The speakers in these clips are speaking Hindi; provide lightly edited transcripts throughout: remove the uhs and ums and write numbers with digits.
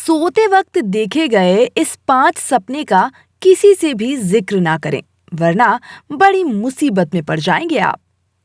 सोते वक्त देखे गए इस 5 सपने का किसी से भी जिक्र ना करें, वरना बड़ी मुसीबत में पड़ जाएंगे आप।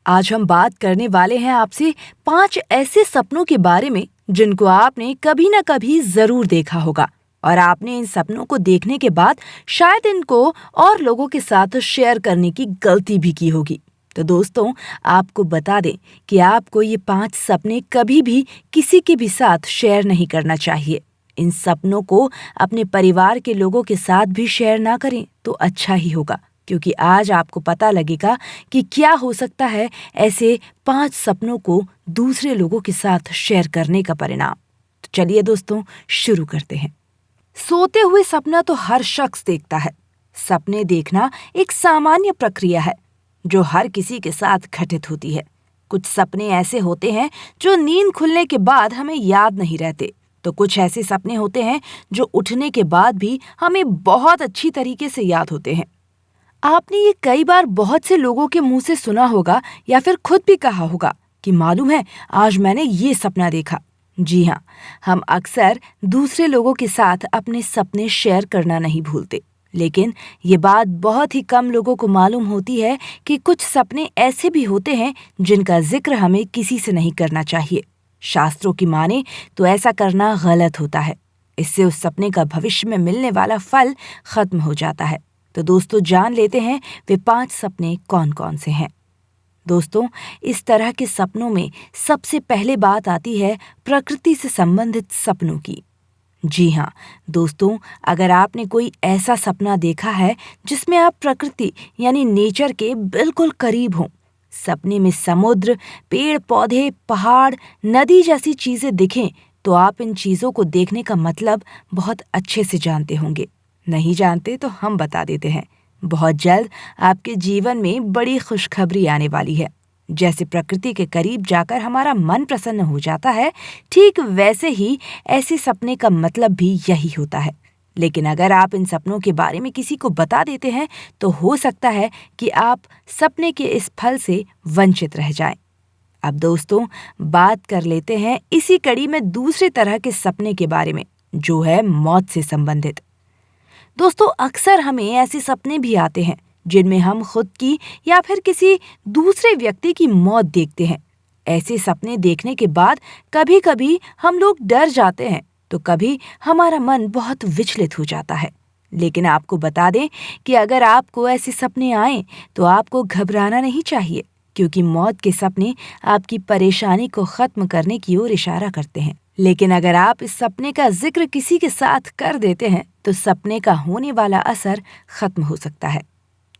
आज हम बात करने वाले हैं आपसे 5 ऐसे सपनों के बारे में जिनको आपने कभी ना कभी जरूर देखा होगा और आपने इन सपनों को देखने के बाद शायद इनको और लोगों के साथ शेयर करने की गलती भी की होगी। तो दोस्तों, आपको बता दें कि आपको ये 5 सपने कभी भी किसी के भी साथ शेयर नहीं करना चाहिए। इन सपनों को अपने परिवार के लोगों के साथ भी शेयर ना करें तो अच्छा ही होगा, क्योंकि आज आपको पता लगेगा कि क्या हो सकता है ऐसे 5 सपनों को दूसरे लोगों के साथ शेयर करने का परिणाम। तो चलिए दोस्तों, शुरू करते हैं। सोते हुए सपना तो हर शख्स देखता है। सपने देखना एक सामान्य प्रक्रिया है जो हर किसी के साथ घटित होती है। कुछ सपने ऐसे होते हैं जो नींद खुलने के बाद हमें याद नहीं रहते, तो कुछ ऐसे सपने होते हैं जो उठने के बाद भी हमें बहुत अच्छी तरीके से याद होते हैं। आपने ये कई बार बहुत से लोगों के मुंह से सुना होगा या फिर खुद भी कहा होगा कि मालूम है, आज मैंने ये सपना देखा। जी हाँ, हम अक्सर दूसरे लोगों के साथ अपने सपने शेयर करना नहीं भूलते, लेकिन ये बात बहुत ही कम लोगों को मालूम होती है कि कुछ सपने ऐसे भी होते हैं जिनका जिक्र हमें किसी से नहीं करना चाहिए। शास्त्रों की माने तो ऐसा करना गलत होता है। इससे उस सपने का भविष्य में मिलने वाला फल खत्म हो जाता है। तो दोस्तों, जान लेते हैं वे 5 सपने कौन कौन से हैं। दोस्तों, इस तरह के सपनों में सबसे पहले बात आती है प्रकृति से संबंधित सपनों की। जी हाँ दोस्तों, अगर आपने कोई ऐसा सपना देखा है जिसमें आप प्रकृति यानी नेचर के बिल्कुल करीब हों, सपने में समुद्र, पेड़ पौधे, पहाड़, नदी जैसी चीजें दिखें, तो आप इन चीजों को देखने का मतलब बहुत अच्छे से जानते होंगे। नहीं जानते तो हम बता देते हैं। बहुत जल्द आपके जीवन में बड़ी खुशखबरी आने वाली है। जैसे प्रकृति के करीब जाकर हमारा मन प्रसन्न हो जाता है, ठीक वैसे ही ऐसे सपने का मतलब भी यही होता है। लेकिन अगर आप इन सपनों के बारे में किसी को बता देते हैं तो हो सकता है कि आप सपने के इस फल से वंचित रह जाएं। अब दोस्तों, बात कर लेते हैं इसी कड़ी में दूसरे तरह के सपने के बारे में, जो है मौत से संबंधित। दोस्तों, अक्सर हमें ऐसे सपने भी आते हैं जिनमें हम खुद की या फिर किसी दूसरे व्यक्ति की मौत देखते हैं। ऐसे सपने देखने के बाद कभी कभी हम लोग डर जाते हैं, तो कभी हमारा मन बहुत विचलित हो जाता है। लेकिन आपको बता दें कि अगर आपको ऐसे सपने आएं तो आपको घबराना नहीं चाहिए, क्योंकि मौत के सपने आपकी परेशानी को खत्म करने की ओर इशारा करते हैं। लेकिन अगर आप इस सपने का जिक्र किसी के साथ कर देते हैं तो सपने का होने वाला असर खत्म हो सकता है।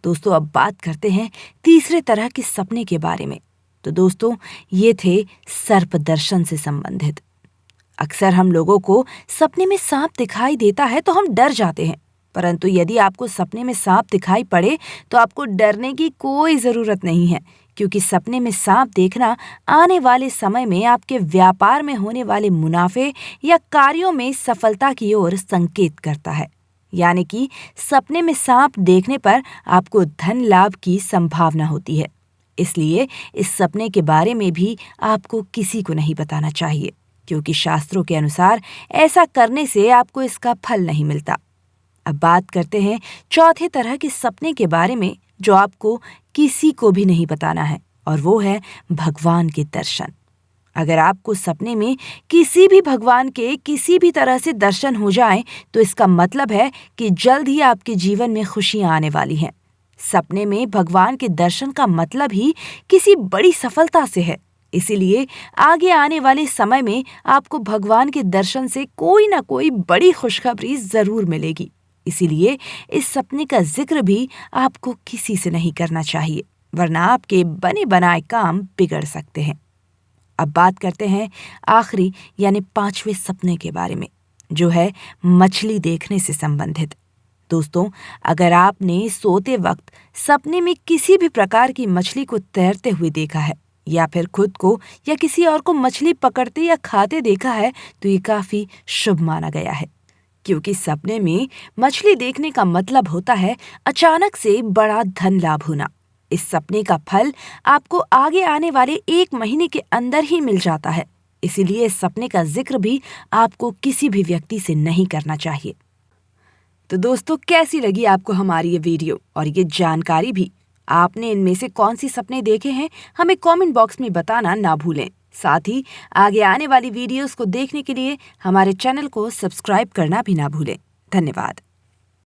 दोस्तों, अब बात करते हैं तीसरे तरह के सपने के बारे में। तो दोस्तों, ये थे सर्प दर्शन से संबंधित। अक्सर हम लोगों को सपने में सांप दिखाई देता है तो हम डर जाते हैं, परंतु यदि आपको सपने में सांप दिखाई पड़े तो आपको डरने की कोई जरूरत नहीं है, क्योंकि सपने में सांप देखना आने वाले समय में आपके व्यापार में होने वाले मुनाफे या कार्यों में सफलता की ओर संकेत करता है। यानी कि सपने में सांप देखने पर आपको धन लाभ की संभावना होती है। इसलिए इस सपने के बारे में भी आपको किसी को नहीं बताना चाहिए, क्योंकि शास्त्रों के अनुसार ऐसा करने से आपको इसका फल नहीं मिलता। अब बात करते हैं चौथे तरह के सपने के बारे में, जो आपको किसी को भी नहीं बताना है, और वो है भगवान के दर्शन। अगर आपको सपने में किसी भी भगवान के किसी भी तरह से दर्शन हो जाएं, तो इसका मतलब है कि जल्द ही आपके जीवन में खुशियां आने वाली हैं। सपने में भगवान के दर्शन का मतलब ही किसी बड़ी सफलता से है। इसीलिए आगे आने वाले समय में आपको भगवान के दर्शन से कोई ना कोई बड़ी खुशखबरी जरूर मिलेगी। इसीलिए इस सपने का जिक्र भी आपको किसी से नहीं करना चाहिए, वरना आपके बने बनाए काम बिगड़ सकते हैं। अब बात करते हैं आखिरी यानी 5वें सपने के बारे में, जो है मछली देखने से संबंधित। दोस्तों, अगर आपने सोते वक्त सपने में किसी भी प्रकार की मछली को तैरते हुए देखा है, या फिर खुद को या किसी और को मछली पकड़ते या खाते देखा है, तो ये काफी शुभ माना गया है, क्योंकि सपने में मछली देखने का मतलब होता है अचानक से बड़ा धन लाभ होना। इस सपने का फल आपको आगे आने वाले 1 महीने के अंदर ही मिल जाता है। इसीलिए इस सपने का जिक्र भी आपको किसी भी व्यक्ति से नहीं करना चाहिए। तो दोस्तों, कैसी लगी आपको हमारी ये वीडियो और ये जानकारी भी? आपने इनमें से कौन सी सपने देखे हैं, हमें कमेंट बॉक्स में बताना ना भूलें। साथ ही आगे आने वाली वीडियोस को देखने के लिए हमारे चैनल को सब्सक्राइब करना भी ना भूलें। धन्यवाद।